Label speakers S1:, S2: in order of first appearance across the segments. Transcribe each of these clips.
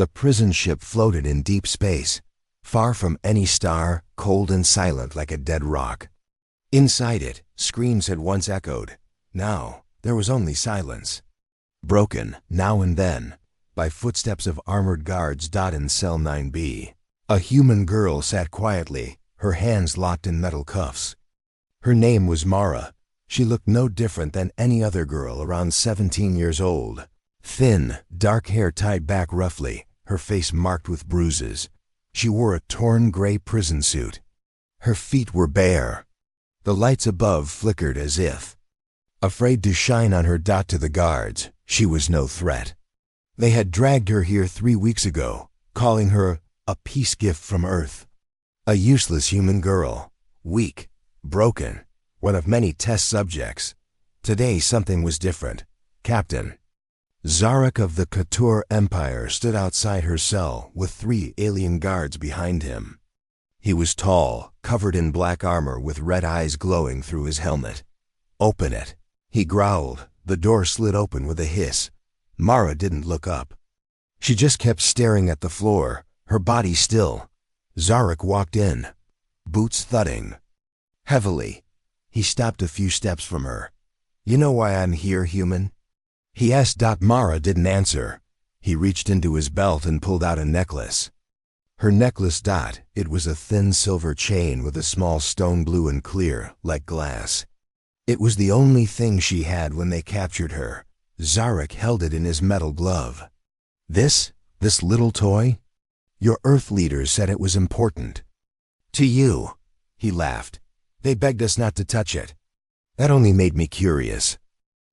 S1: The prison ship floated in deep space, far from any star, cold and silent like a dead rock. Inside it, screams had once echoed. Now, there was only silence. Broken, now and then, by footsteps of armored guards in Cell 9B. A human girl sat quietly, her hands locked in metal cuffs. Her name was Mara. She looked no different than any other girl around 17 years old. Thin, dark hair tied back roughly, her face marked with bruises. She wore a torn gray prison suit. Her feet were bare. The lights above flickered as if afraid to shine on her. To the guards, she was no threat. They had dragged her here 3 weeks ago, calling her a peace gift from Earth. A useless human girl, weak, broken, one of many test subjects. Today something was different. Captain Zarek of the Katur Empire stood outside her cell with 3 alien guards behind him. He was tall, covered in black armor with red eyes glowing through his helmet. "Open it," he growled. The door slid open with a hiss. Mara didn't look up. She just kept staring at the floor, her body still. Zarek walked in, boots thudding. Heavily, he stopped a few steps from her. "You know why I'm here, human?" he asked. Mara didn't answer. He reached into his belt and pulled out a necklace. Her necklace. It was a thin silver chain with a small stone, blue and clear, like glass. It was the only thing she had when they captured her. Zarek held it in his metal glove. This little toy? Your Earth leaders said it was important." "To you," he laughed. "They begged us not to touch it. That only made me curious."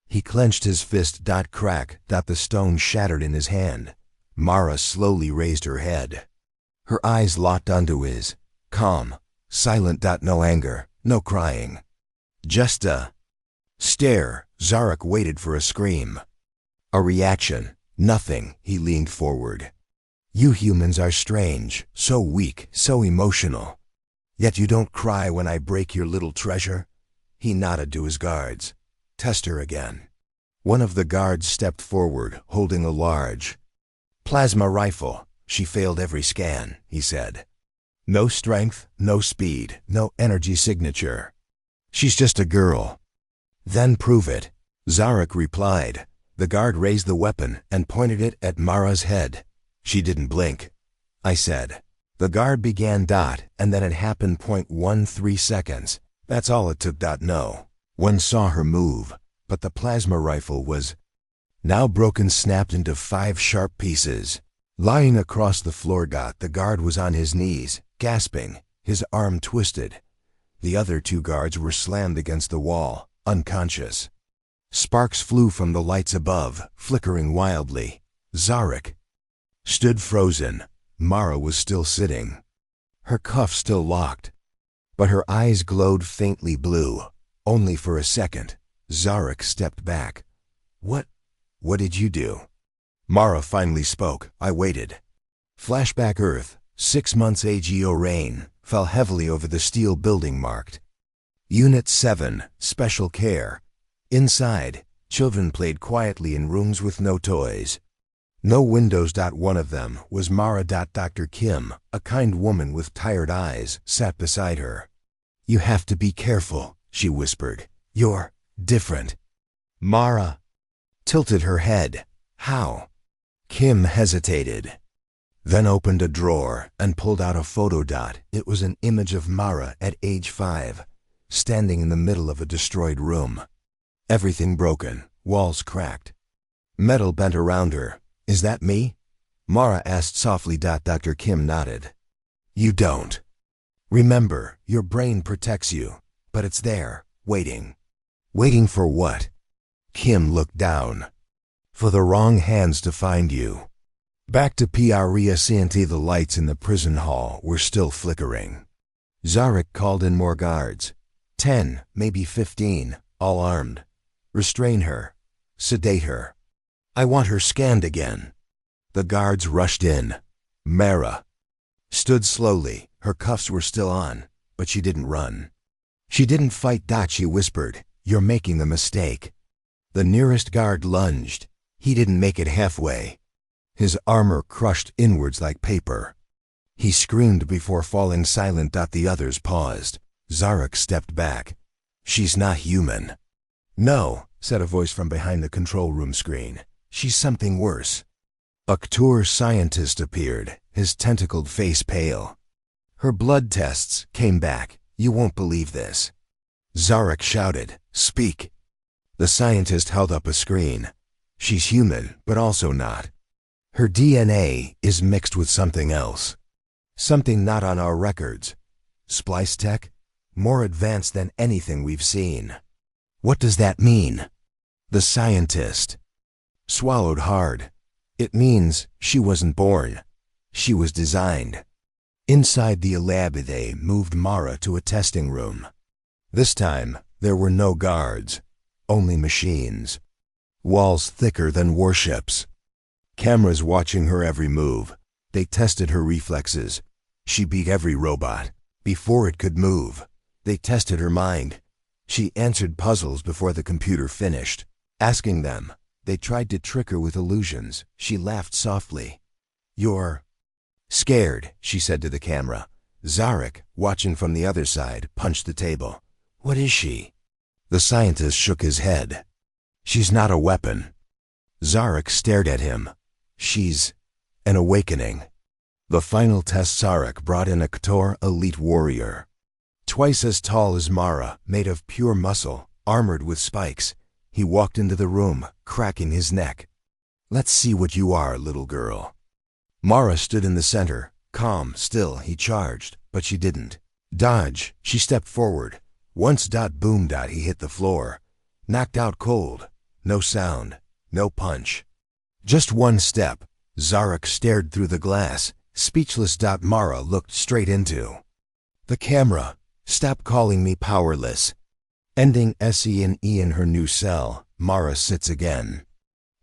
S1: He clenched his fist. Crack. The stone shattered in his hand. Mara slowly raised her head. Her eyes locked onto his. Calm, silent. No anger, no crying. Just a stare. Zarek waited for a scream. A reaction. Nothing. He leaned forward. "You humans are strange, so weak, so emotional. Yet you don't cry when I break your little treasure?" He nodded to his guards. "Test her again." One of the guards stepped forward, holding a large plasma rifle. "She failed every scan," he said. "No strength, no speed, no energy signature. She's just a girl." "Then prove it," Zarek replied. The guard raised the weapon and pointed it at Mara's head. She didn't blink. "I said." The guard began. And then it happened. 0.13 seconds. That's all it took. No one saw her move, but the plasma rifle was now broken, snapped into 5 sharp pieces. Lying across the floor. The guard was on his knees, gasping, his arm twisted. The other 2 guards were slammed against the wall, unconscious. Sparks flew from the lights above, flickering wildly. Zarek stood frozen. Mara was still sitting, her cuffs still locked, but her eyes glowed faintly blue. Only for a second. Zarek stepped back. What did you do?" Mara finally spoke. "I waited." Flashback. Earth. 6 months. AGO rain fell heavily over the steel building marked Unit 7, Special Care. Inside, children played quietly in rooms with no toys. No windows. One of them was Mara. Dr. Kim, a kind woman with tired eyes, sat beside her. "You have to be careful," she whispered. "You're different." Mara tilted her head. "How?" Kim hesitated, then opened a drawer and pulled out a photo. It was an image of Mara at age 5, standing in the middle of a destroyed room. Everything broken, walls cracked, metal bent around her. "Is that me?" Mara asked softly. Dr. Kim nodded. "You don't remember. Your brain protects you, but it's there, waiting." "Waiting for what?" Kim looked down. "For the wrong hands to find you." Back to Present. The lights in the prison hall were still flickering. Zarek called in more guards. 10, maybe 15, all armed. "Restrain her. Sedate her. I want her scanned again." The guards rushed in. Mara stood slowly. Her cuffs were still on, but she didn't run. She didn't fight. She whispered, "You're making a mistake." The nearest guard lunged. He didn't make it halfway. His armor crushed inwards like paper. He screamed before falling silent. The others paused. Zarek stepped back. "She's not human." "No," said a voice from behind the control room screen. "She's something worse." A Ktur scientist appeared, his tentacled face pale. "Her blood tests came back. You won't believe this." Zarek shouted, "Speak." The scientist held up a screen. "She's human, but also not. Her DNA is mixed with something else. Something not on our records. Splice tech? More advanced than anything we've seen." "What does that mean?" The scientist swallowed hard. "It means she wasn't born. She was designed." Inside the lab they moved Mara to a testing room. This time, there were no guards, only machines. Walls thicker than warships. Cameras watching her every move. They tested her reflexes. She beat every robot before it could move. They tested her mind. She answered puzzles before the computer finished asking them. They tried to trick her with illusions. She laughed softly. "You're scared," she said to the camera. Zarek, watching from the other side, punched the table. "What is she?" The scientist shook his head. "She's not a weapon." Zarek stared at him. "She's an awakening." The final test. Zarek brought in a Ktur elite warrior. Twice as tall as Mara, made of pure muscle, armored with spikes. He walked into the room, cracking his neck. "Let's see what you are, little girl." Mara stood in the center, calm, still. He charged, but she didn't dodge. She stepped forward. Once. Boom. He hit the floor. Knocked out cold. No sound. No punch. Just one step. Zarek stared through the glass, speechless. Mara looked straight into the camera. "Stop calling me powerless." Ending SE&E in her new cell, Mara sits again.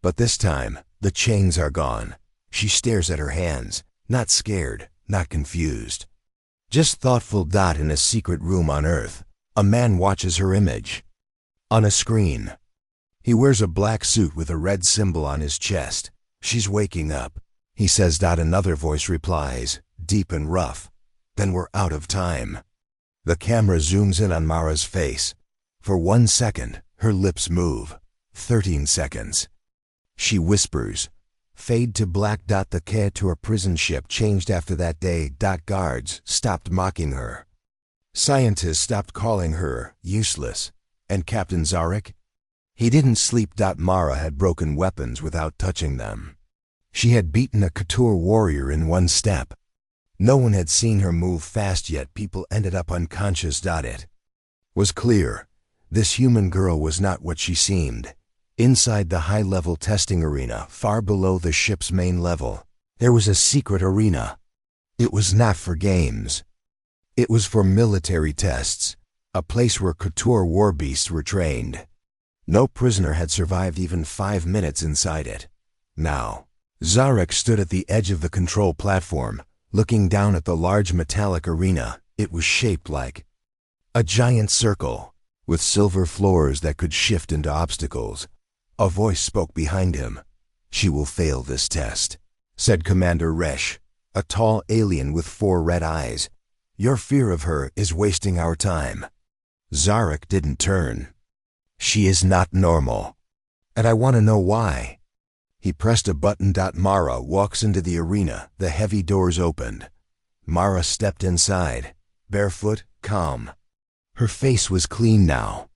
S1: But this time, the chains are gone. She stares at her hands, not scared, not confused. Just thoughtful. In a secret room on Earth, a man watches her image on a screen. He wears a black suit with a red symbol on his chest. "She's waking up," he says. Another voice replies, deep and rough. "Then we're out of time." The camera zooms in on Mara's face. For 1 second, her lips move. 13 seconds. She whispers. Fade to black. The K to her prison ship changed after that day. Guards stopped mocking her. Scientists stopped calling her useless. And Captain Zarek? He didn't sleep. Mara had broken weapons without touching them. She had beaten a Ktur warrior in 1 step. No one had seen her move fast yet. People ended up unconscious. It was clear. This human girl was not what she seemed. Inside the high-level testing arena, far below the ship's main level, there was a secret arena. It was not for games. It was for military tests, a place where Ktur war beasts were trained. No prisoner had survived even 5 minutes inside it. Now, Zarek stood at the edge of the control platform, looking down at the large metallic arena. It was shaped like a giant circle, with silver floors that could shift into obstacles. A voice spoke behind him. "She will fail this test," said Commander Resh, a tall alien with 4 red eyes. "Your fear of her is wasting our time." Zarek didn't turn. "She is not normal. And I want to know why." He pressed a button. Mara walks into the arena. The heavy doors opened. Mara stepped inside, barefoot, calm. Her face was clean now.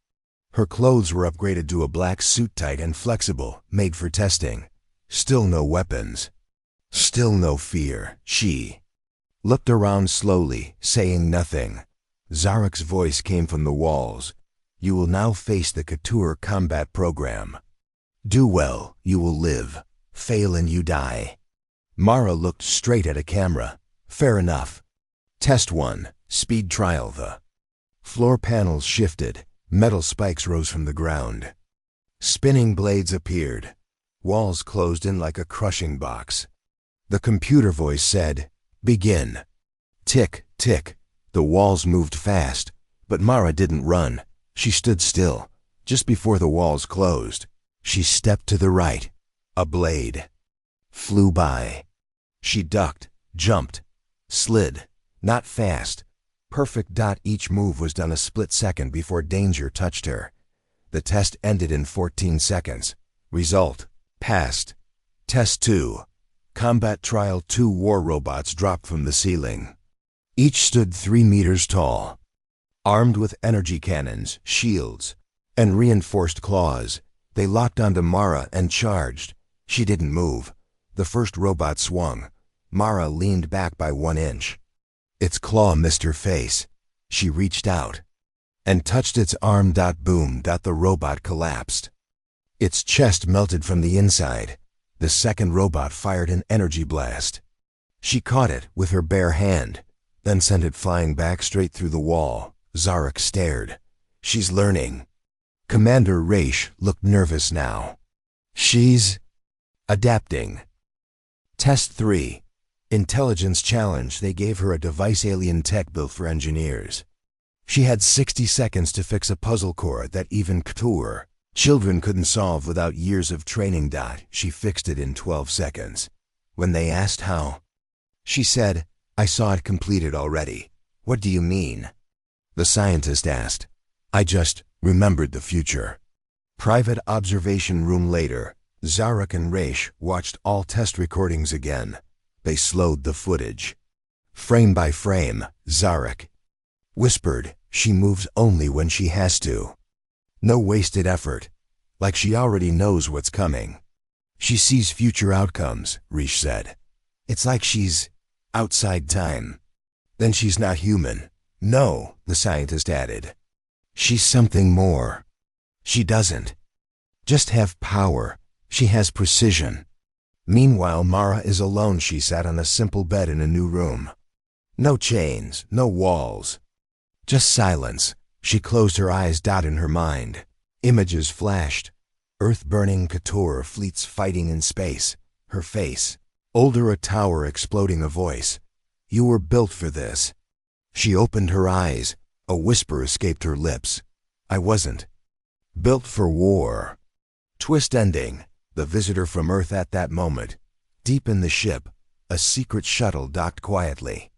S1: Her clothes were upgraded to a black suit, tight and flexible, made for testing. Still no weapons. Still no fear. She looked around slowly, saying nothing. Zarek's voice came from the walls. "You will now face the Ktur combat program. Do well, you will live. Fail and you die." Mara looked straight at a camera. "Fair enough. Test 1, speed trial." The floor panels shifted. Metal spikes rose from the ground. Spinning blades appeared. Walls closed in like a crushing box. The computer voice said, "Begin." Tick, tick. The walls moved fast, but Mara didn't run. She stood still. Just before the walls closed, she stepped to the right. A blade flew by. She ducked, jumped, slid. Not fast. Perfect. Each move was done a split second before danger touched her. The test ended in 14 seconds. Result: passed. Test 2. Combat Trial 2 war robots dropped from the ceiling. Each stood 3 meters tall. Armed with energy cannons, shields, and reinforced claws, they locked onto Mara and charged. She didn't move. The first robot swung. Mara leaned back by 1 inch. Its claw missed her face. She reached out and touched its arm. Boom. The robot collapsed. Its chest melted from the inside. The second robot fired an energy blast. She caught it with her bare hand, then sent it flying back straight through the wall. Zarek stared. She's learning. Commander Raish looked nervous now. She's adapting. Test 3. Intelligence challenge. They gave her a device alien tech built for engineers. She had 60 seconds to fix a puzzle core that even Couture children couldn't solve without years of training. She fixed it in 12 seconds. When they asked how, she said, "I saw it completed already." "What do you mean?" the scientist asked. "I just remembered the future." Private observation room later, Zarek and Raish watched all test recordings again. They slowed the footage. Frame by frame, Zarek whispered, "She moves only when she has to. No wasted effort. Like she already knows what's coming. She sees future outcomes," Raish said. "It's like she's outside time." "Then she's not human." "No," the scientist added. "She's something more. She doesn't just have power. She has precision." Meanwhile, Mara is alone. She sat on a simple bed in a new room. No chains, no walls. Just silence. She closed her eyes. In her mind, images flashed. Earth burning, Couture fleets fighting in space. Her face. Older, a tower exploding, a voice. "You were built for this." She opened her eyes. A whisper escaped her lips. "I wasn't built for war." Twist ending. The visitor from Earth. At that moment, deep in the ship, a secret shuttle docked quietly.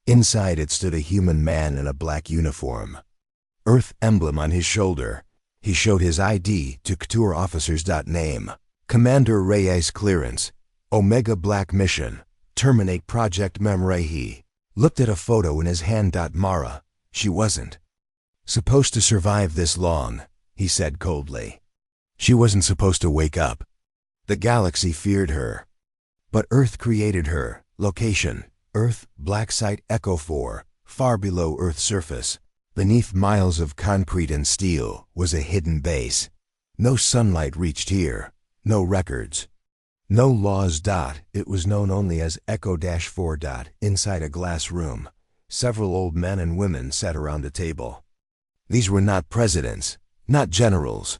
S1: Inside it stood a human man in a black uniform. Earth emblem on his shoulder. He showed his ID to Couture officers. Name: Commander Reyes. Clearance: Omega Black Mission. Terminate Project Memory. He looked at a photo in his hand. Mara. She wasn't supposed to survive this long, he said coldly. She wasn't supposed to wake up. The galaxy feared her. But Earth created her. Location: Earth, Black Site Echo 4, far below Earth's surface. Beneath miles of concrete and steel was a hidden base. No sunlight reached here. No records. No laws. It was known only as Echo-4. Inside a glass room, several old men and women sat around a table. These were not presidents, not generals.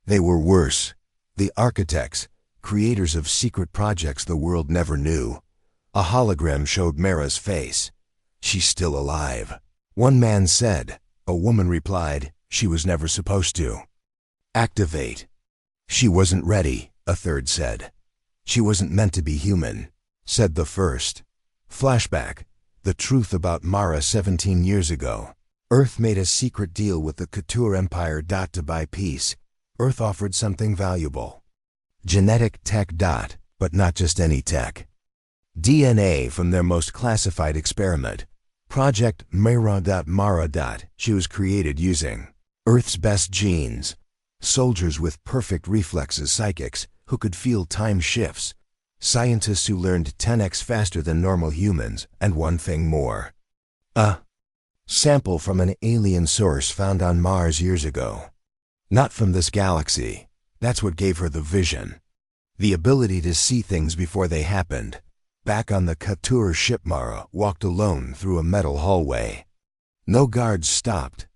S1: They were worse. The architects, creators of secret projects the world never knew. A hologram showed Mara's face. "She's still alive," one man said. A woman replied, "She was never supposed to activate." "She wasn't ready," a third said. "She wasn't meant to be human," said the first. Flashback: the truth about Mara 17 years ago. Earth made a secret deal with the Couture Empire. To buy peace, Earth offered something valuable. Genetic tech. But not just any tech. DNA from their most classified experiment, Project Mara. Mara. She was created using Earth's best genes. Soldiers with perfect reflexes, psychics who could feel time shifts, scientists who learned 10x faster than normal humans, and one thing more. A sample from an alien source found on Mars years ago. Not from this galaxy. That's what gave her the vision. The ability to see things before they happened. Back on the Couture ship, Mara walked alone through a metal hallway. No guards stopped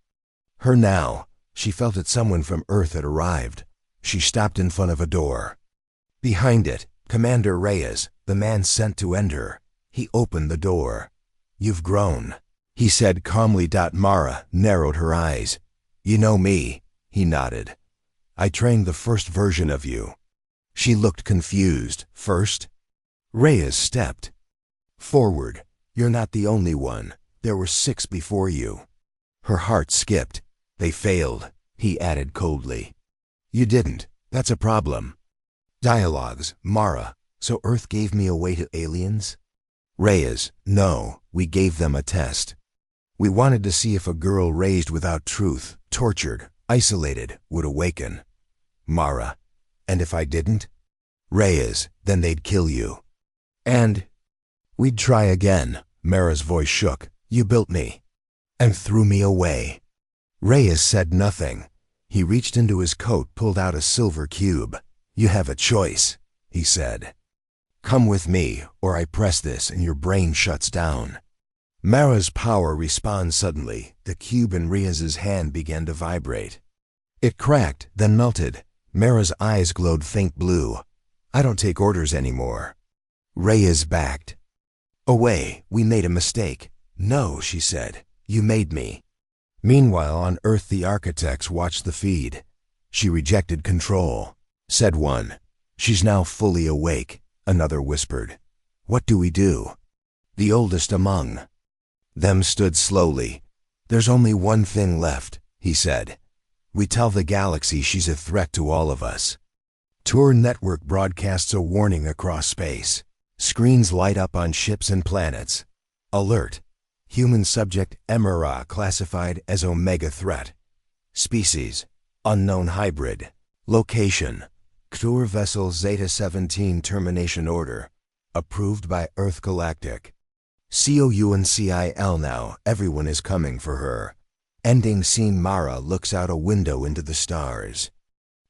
S1: her now. She felt that someone from Earth had arrived. She stopped in front of a door. Behind it, Commander Reyes, the man sent to end her. He opened the door. "You've grown," he said calmly. Mara narrowed her eyes. "You know me," he nodded. "I trained the first version of you." She looked confused. "First?" Reyes stepped forward. You're not the only one. There were 6 before you. Her heart skipped. They failed, he added coldly. You didn't. That's a problem. Dialogues, Mara. So Earth gave me away to aliens? Reyes, no, we gave them a test. We wanted to see if a girl raised without truth, tortured, isolated, would awaken. Mara, and if I didn't? Reyes, then they'd kill you. And we'd try again. Mara's voice shook. You built me and threw me away. Reyes said nothing. He reached into his coat, pulled out a silver cube. You have a choice, he said. Come with me, or I press this and your brain shuts down. Mara's power responds suddenly. The cube in Reyes's hand began to vibrate. It cracked, then melted. Mara's eyes glowed faint blue. I don't take orders anymore. Reyes backed away. We made a mistake. No, she said. You made me. Meanwhile, on Earth, the architects watched the feed. She rejected control, said one. She's now fully awake, another whispered. What do we do? The oldest among them stood slowly. There's only one thing left, he said. We tell the galaxy she's a threat to all of us. Tour Network broadcasts a warning across space. Screens light up on ships and planets. Alert. Human subject Emira classified as Omega threat. Species, unknown hybrid. Location, Tour Vessel Zeta-17 termination order. Approved by Earth Galactic. COUNCIL now, everyone is coming for her. Ending scene. Mara looks out a window into the stars.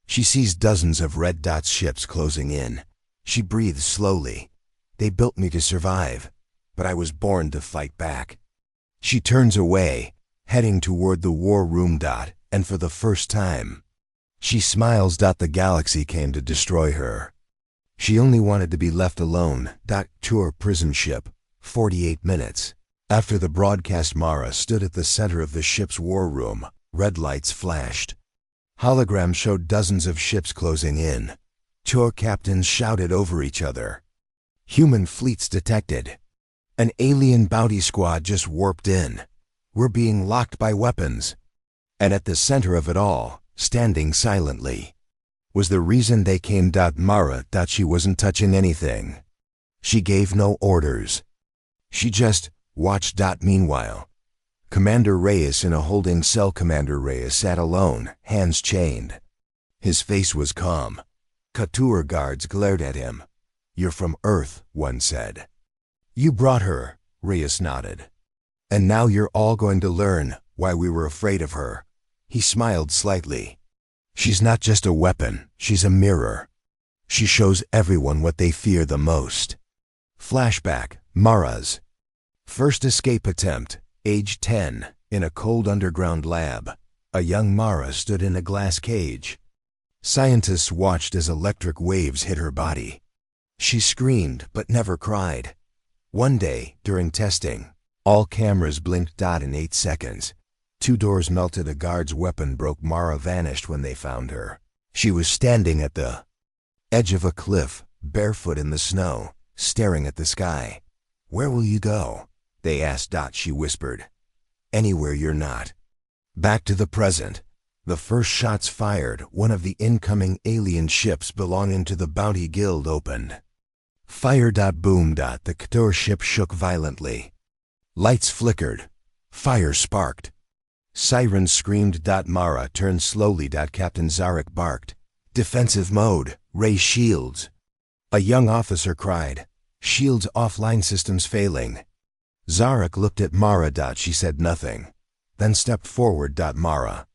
S1: She sees dozens of red dot ships closing in. She breathes slowly. They built me to survive, but I was born to fight back. She turns away, heading toward the war room. And for the first time, she smiles. The galaxy came to destroy her. She only wanted to be left alone. Tour prison ship, 48 minutes. After the broadcast, Mara stood at the center of the ship's war room. Red lights flashed. Holograms showed dozens of ships closing in. Tour captains shouted over each other. Human fleets detected. An alien bounty squad just warped in. We're being locked by weapons. And at the center of it all, standing silently, was the reason they came. Mara thought she wasn't touching anything. She gave no orders. She just watched. Meanwhile, Commander Reyes in a holding cell. Commander Reyes sat alone, hands chained. His face was calm. Couture guards glared at him. You're from Earth, one said. You brought her, Reyes nodded. And now you're all going to learn why we were afraid of her. He smiled slightly. She's not just a weapon, she's a mirror. She shows everyone what they fear the most. Flashback, Mara's first escape attempt, age 10, in a cold underground lab. A young Mara stood in a glass cage. Scientists watched as electric waves hit her body. She screamed but never cried. One day, during testing, all cameras blinked. In 8 seconds, 2 doors melted. A guard's weapon broke. Mara vanished when they found her. She was standing at the edge of a cliff, barefoot in the snow, staring at the sky. Where will you go? They asked. She whispered. Anywhere you're not. Back to the present. The first shots fired. One of the incoming alien ships belonging to the Bounty Guild opened fire. Boom. The Couture ship shook violently. Lights flickered. Fire sparked. Sirens screamed. Mara turned slowly. Captain Zarek barked. Defensive mode. Raise shields. A young officer cried. Shields offline, systems failing. Zarek looked at Mara. She said nothing, then stepped forward. Mara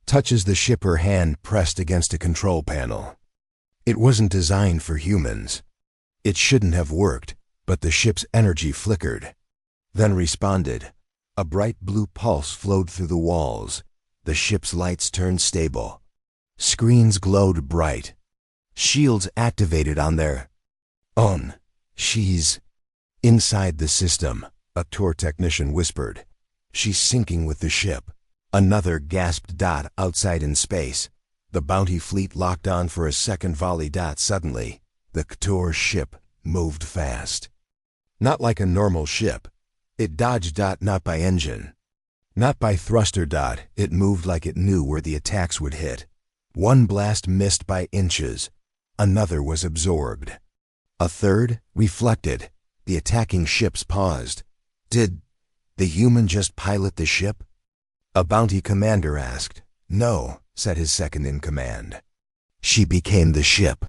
S1: touches the ship, her hand pressed against a control panel. It wasn't designed for humans. It shouldn't have worked, but the ship's energy flickered, then responded. A bright blue pulse flowed through the walls. The ship's lights turned stable. Screens glowed bright. Shields activated on their own. She's inside the system, a tour technician whispered. She's sinking with the ship. Another gasped. Outside in space, the Bounty fleet locked on for a second volley. Suddenly, the Couture ship moved fast. Not like a normal ship. It dodged. Not by engine. Not by thruster. It moved like it knew where the attacks would hit. One blast missed by inches. Another was absorbed. A third reflected. The attacking ships paused. Did the human just pilot the ship? A bounty commander asked. No, said his second-in-command. She became the ship.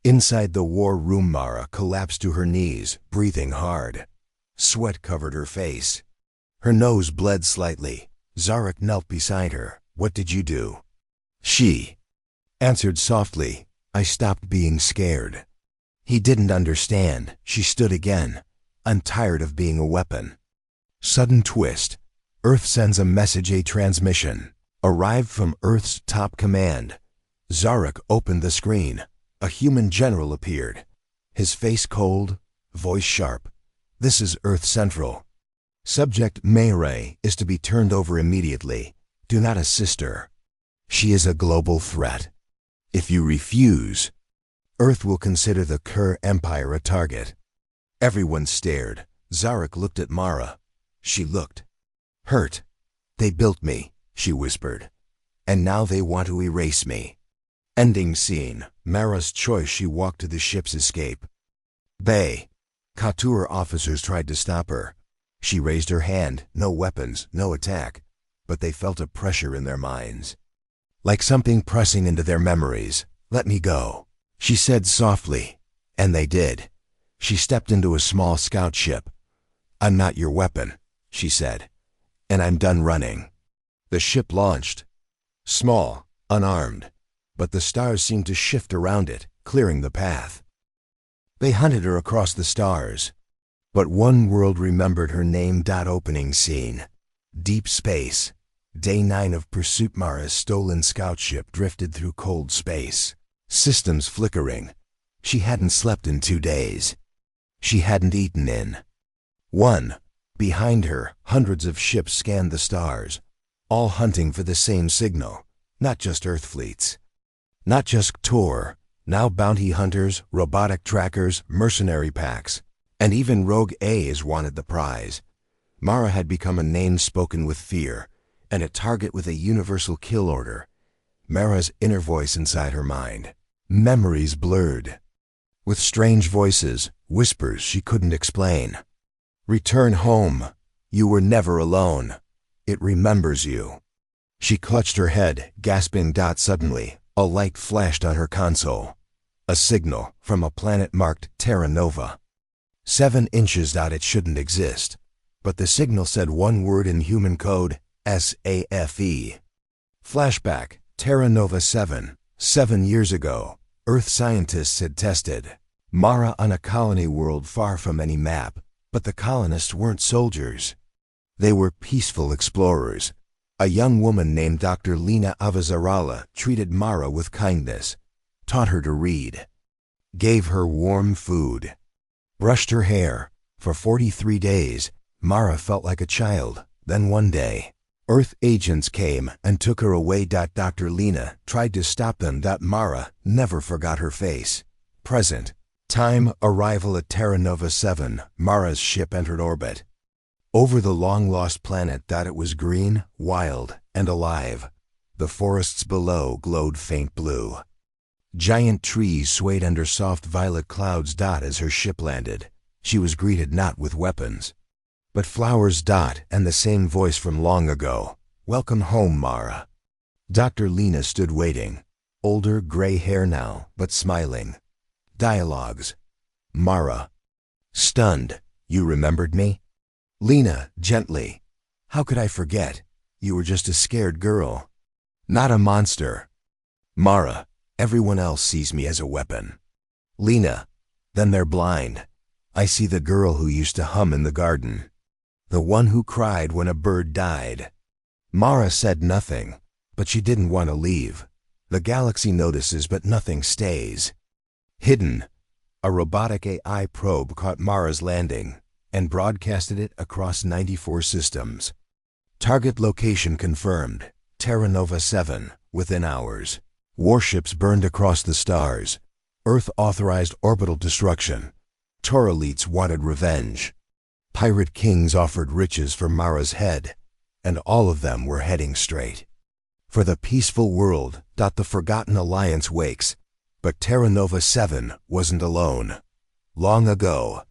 S1: Inside the war room, Mara collapsed to her knees, breathing hard. Sweat covered her face. Her nose bled slightly. Zarek knelt beside her. What did you do? She answered softly. I stopped being scared. He didn't understand. She stood again. I'm tired of being a weapon. Sudden twist. Earth sends a message. A transmission arrived from Earth's top command. Zarek opened the screen. A human general appeared. His face cold, voice sharp. This is Earth Central. Subject Mayray is to be turned over immediately. Do not assist her. She is a global threat. If you refuse, Earth will consider the Kerr Empire a target. Everyone stared. Zarek looked at Mara. She looked hurt. They built me, she whispered. And now they want to erase me. Ending scene. Mara's choice. She walked to the ship's escape bay. Couture officers tried to stop her. She raised her hand. No weapons, no attack. But they felt a pressure in their minds. Like something pressing into their memories. Let me go, she said softly. And they did. She stepped into a small scout ship. I'm not your weapon, she said. And I'm done running. The ship launched. Small, unarmed. But the stars seemed to shift around it, clearing the path. They hunted her across the stars. But one world remembered her name. Opening scene. Deep space. Day 9 of pursuit. Mara's stolen scout ship drifted through cold space. Systems flickering. She hadn't slept in 2 days. She hadn't eaten in 1. Behind her, hundreds of ships scanned the stars, all hunting for the same signal. Not just Earth fleets. Not just Tor. Now bounty hunters, robotic trackers, mercenary packs. And even Rogue A's wanted the prize. Mara had become a name spoken with fear, and a target with a universal kill order. Mara's inner voice inside her mind. Memories blurred. With strange voices, whispers she couldn't explain. Return home. You were never alone. It remembers you. She clutched her head, gasping. Suddenly, a light flashed on her console. A signal from a planet marked Terra Nova. 7 inches. It shouldn't exist. But the signal said one word in human code, SAFE. Flashback, Terra Nova 7. 7 years ago, Earth scientists had tested Mara on a colony world far from any map, but the colonists weren't soldiers. They were peaceful explorers. A young woman named Dr. Lena Avazarala treated Mara with kindness, taught her to read, gave her warm food, brushed her hair. For 43 days, Mara felt like a child. Then one day, Earth agents came and took her away. Dr. Lena tried to stop them. Mara never forgot her face. Present. Time. Arrival at Terra Nova 7. Mara's ship entered orbit. Over the long-lost planet. It was green, wild, and alive. The forests below glowed faint blue. Giant trees swayed under soft violet clouds. As her ship landed, she was greeted not with weapons, but flowers. And the same voice from long ago. Welcome home, Mara. Dr. Lena stood waiting. Older, gray hair now, but smiling. Dialogues. Mara. Stunned. You remembered me? Lena, gently. How could I forget? You were just a scared girl. Not a monster. Mara. Everyone else sees me as a weapon. Lena. Then they're blind. I see the girl who used to hum in the garden. The one who cried when a bird died. Mara said nothing, but she didn't want to leave. The galaxy notices, but nothing stays. Hidden. A robotic AI probe caught Mara's landing and broadcasted it across 94 systems. Target location confirmed. Terra Nova 7, within hours. Warships burned across the stars. Earth authorized orbital destruction. Tor elites wanted revenge. Pirate kings offered riches for Mara's head, and all of them were heading straight for the peaceful world. The Forgotten Alliance wakes, but Terra Nova 7 wasn't alone. Long ago,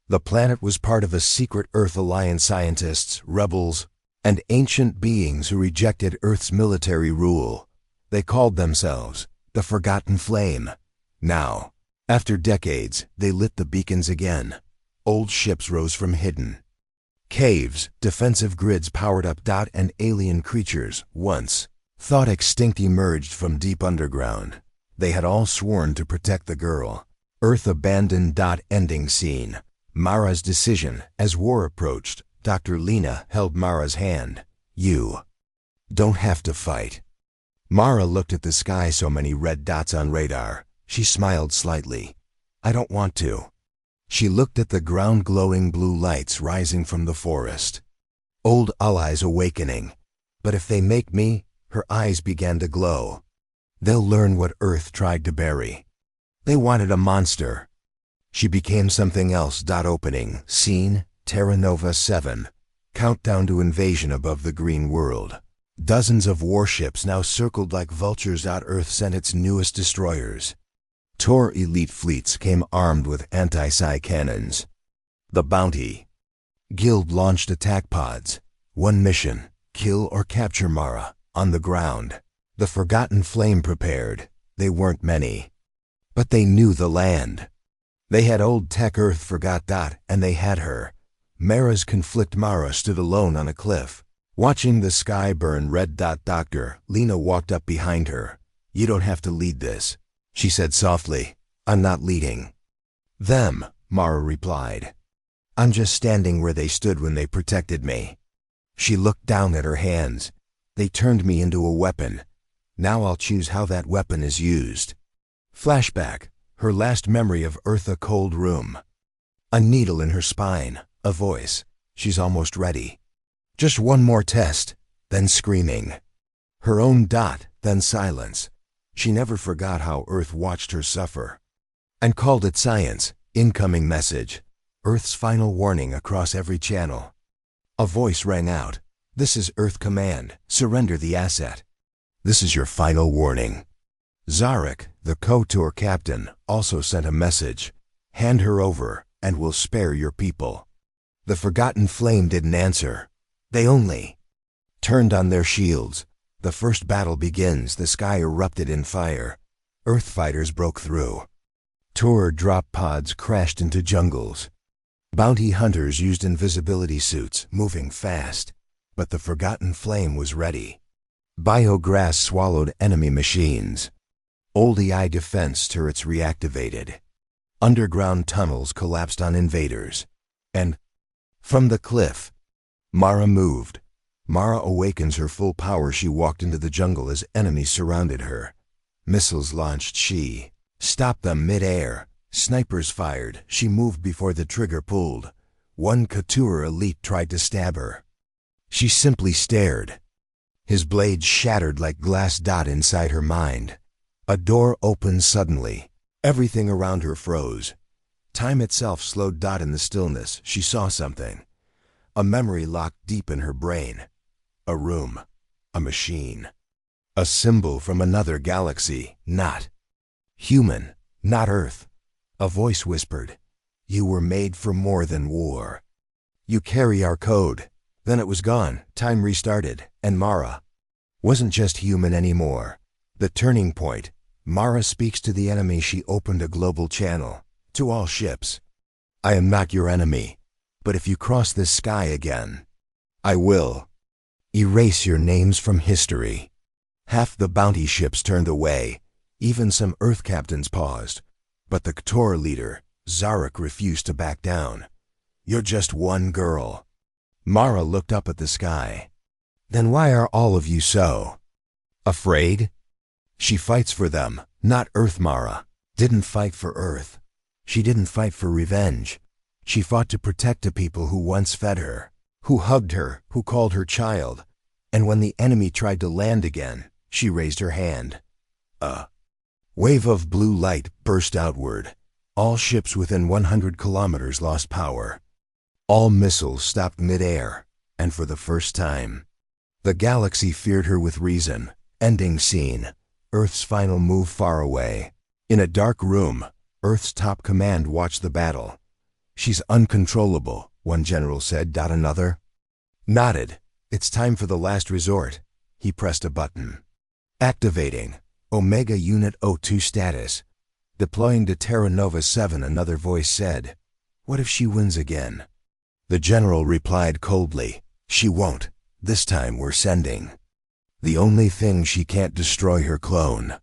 S1: the planet was part of a secret Earth Alliance scientists, rebels, and ancient beings who rejected Earth's military rule. They called themselves the Forgotten Flame. Now, after decades, they lit the beacons again. Old ships rose from hidden caves, defensive grids powered up. And alien creatures, once thought extinct, emerged from deep underground. They had all sworn to protect the girl. Earth abandoned. Ending scene. Mara's decision. As war approached, Dr. Lena held Mara's hand. You don't have to fight. Mara looked at the sky, so many red dots on radar. She smiled slightly. I don't want to. She looked at the ground, glowing blue lights rising from the forest. Old allies awakening. But if they make me, her eyes began to glow. They'll learn what Earth tried to bury. They wanted a monster. She became something else. Opening scene. Terra Nova 7. Countdown to invasion above the green world. Dozens of warships now circled like vultures. Earth sent its newest destroyers. Tor elite fleets came armed with anti-psi cannons. The Bounty Guild launched attack pods. One mission: kill or capture Mara on the ground. The Forgotten Flame prepared. They weren't many, but they knew the land. They had old tech Earth forgot. And they had her. Mara's conflict. Mara stood alone on a cliff, watching the sky burn red. Dr. Lena walked up behind her. You don't have to lead this, she said softly. I'm not leading them, Mara replied. I'm just standing where they stood when they protected me. She looked down at her hands. They turned me into a weapon. Now I'll choose how that weapon is used. Flashback. Her last memory of Earth. A cold room. A needle in her spine. A voice. She's almost ready. Just one more test. Then screaming. Her own. Then silence. She never forgot how Earth watched her suffer and called it science. Incoming message. Earth's final warning across every channel. A voice rang out. This is Earth Command. Surrender the asset. This is your final warning. Zarek, the KOTOR captain, also sent a message. Hand her over, and we'll spare your people. The Forgotten Flame didn't answer. They only turned on their shields. The first battle begins. The sky erupted in fire. Earth fighters broke through. Tor drop pods crashed into jungles. Bounty hunters used invisibility suits, moving fast. But the Forgotten Flame was ready. Biograss swallowed enemy machines. Old AI defense turrets reactivated. Underground tunnels collapsed on invaders. And from the cliff, Mara moved. Mara awakens her full power. She walked into the jungle as enemies surrounded her. Missiles launched. She stopped them mid-air. Snipers fired. She moved before the trigger pulled. One KOTOR elite tried to stab her. She simply stared. His blade shattered like glass. Inside her mind, a door opened suddenly. Everything around her froze. Time itself slowed. In the stillness, she saw something. A memory locked deep in her brain. A room. A machine. A symbol from another galaxy. Not human. Not Earth. A voice whispered, you were made for more than war. You carry our code. Then it was gone. Time restarted. And Mara wasn't just human anymore. The turning point. Mara speaks to the enemy. She opened a global channel. To all ships. I am not your enemy. But if you cross this sky again, I will erase your names from history. Half the bounty ships turned away. Even some Earth captains paused. But the KOTOR leader, Zarek, refused to back down. You're just one girl. Mara looked up at the sky. Then why are all of you so afraid? She fights for them, not Earth. Mara didn't fight for Earth. She didn't fight for revenge. She fought to protect the people who once fed her, who hugged her, who called her child. And when the enemy tried to land again, she raised her hand. A wave of blue light burst outward. All ships within 100 kilometers lost power. All missiles stopped mid-air, and for the first time, the galaxy feared her with reason. Ending scene. Earth's final move far away. In a dark room, Earth's top command watched the battle. "She's uncontrollable," one general said. Another nodded. "It's time for the last resort." He pressed a button. Activating. Omega Unit O2 status. Deploying to Terra Nova 7, another voice said. "What if she wins again?" The general replied coldly, "She won't. This time we're sending the only thing she can't destroy, her clone.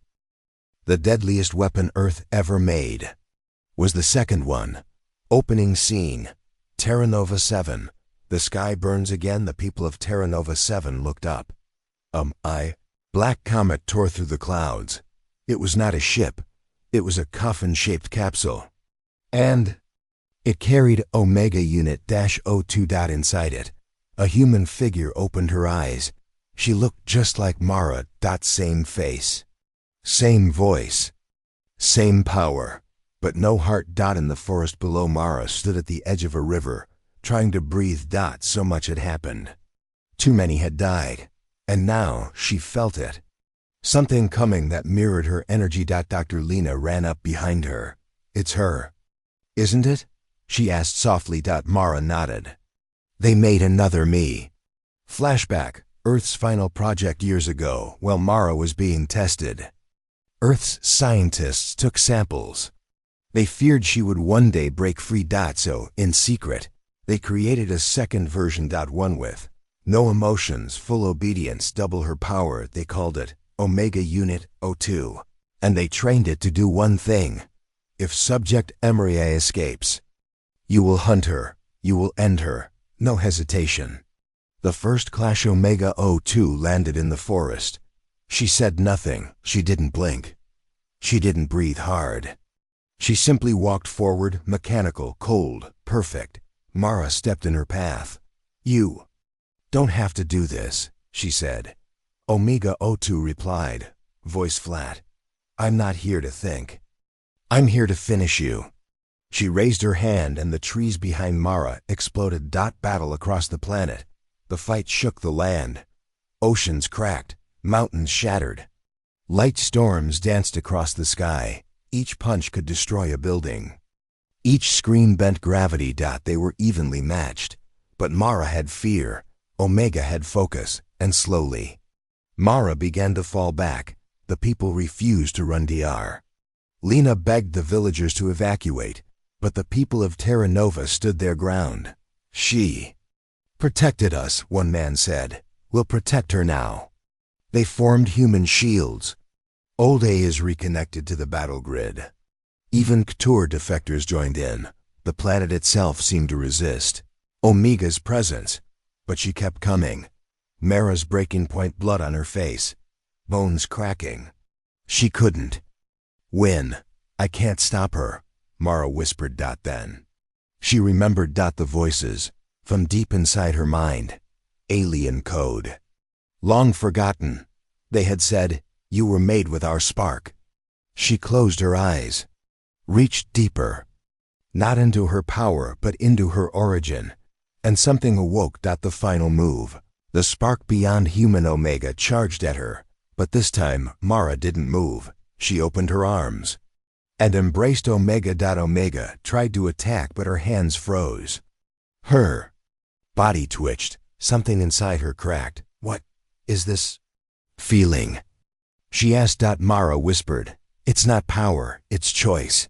S1: The deadliest weapon Earth ever made." Was the second one. Opening scene. Terra Nova 7. The sky burns again. The people of Terra Nova 7 looked up. Black comet tore through the clouds. It was not a ship. It was a coffin-shaped capsule. And it carried Omega Unit -O2. Inside it, a human figure opened her eyes. She looked just like Mara. Same face. Same voice. Same power. But no heart. In the forest below, Mara stood at the edge of a river, trying to breathe. So much had happened. Too many had died. And now she felt it. Something coming that mirrored her energy. Dr. Lena ran up behind her. "It's her, isn't it?" she asked softly. Mara nodded. "They made another me." Flashback. Earth's final project years ago, while Mara was being tested. Earth's scientists took samples. They feared she would one day break free. So, in secret, they created a second version. One with no emotions, full obedience, double her power. They called it Omega Unit O2. And they trained it to do one thing. If Subject Emery escapes, you will hunt her. You will end her. No hesitation. The first clash Omega O2 landed in the forest. She said nothing. She didn't blink. She didn't breathe hard. She simply walked forward, mechanical, cold, perfect. Mara stepped in her path. "You don't have to do this," she said. Omega O2 replied, voice flat. "I'm not here to think. I'm here to finish you." She raised her hand and the trees behind Mara exploded. Battle across the planet. The fight shook the land. Oceans cracked. Mountains shattered. Light storms danced across the sky. Each punch could destroy a building. Each scream bent gravity. They were evenly matched. But Mara had fear. Omega had focus. And slowly, Mara began to fall back. The people refused to run. Lena begged the villagers to evacuate, but the people of Terra Nova stood their ground. "She protected us," one man said. "We'll protect her now." They formed human shields. Old A is reconnected to the battle grid. Even Ktur defectors joined in. The planet itself seemed to resist Omega's presence, but she kept coming. Mara's breaking point, blood on her face, bones cracking. She couldn't win. "I can't stop her," Mara whispered. Then she remembered the voices from deep inside her mind. Alien code. Long forgotten. They had said, "You were made with our spark." She closed her eyes, reached deeper, not into her power but into her origin, and something awoke. The final move. The spark beyond human. Omega charged at her, but this time Mara didn't move. She opened her arms and embraced Omega. Omega tried to attack, but her hands froze. Her body twitched. Something inside her cracked. "What is this feeling?" she asked. Mara whispered, "It's not power, it's choice."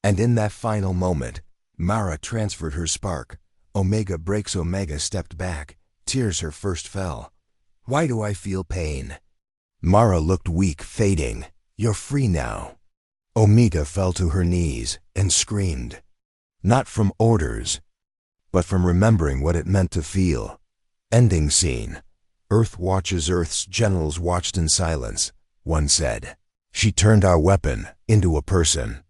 S1: And in that final moment, Mara transferred her spark. Omega breaks. Omega stepped back. Tears her first fell. "Why do I feel pain?" Mara looked weak, fading. "You're free now." Omega fell to her knees and screamed. Not from orders, but from remembering what it meant to feel. Ending scene. Earth watches. Earth's generals watched in silence. One said, "She turned our weapon into a person."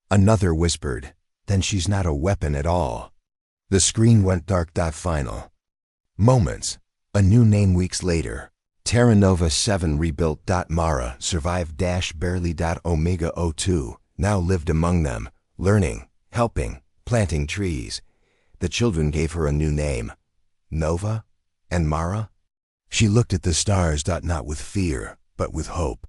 S1: Another whispered, "Then she's not a weapon at all." The screen went dark. Final moments. A new name. Weeks later. Terra Nova 7 rebuilt. Mara survived. Barely. Omega O2 now lived among them, learning, helping, planting trees. The children gave her a new name, Nova and Mara. She looked at the stars, not with fear, but with hope.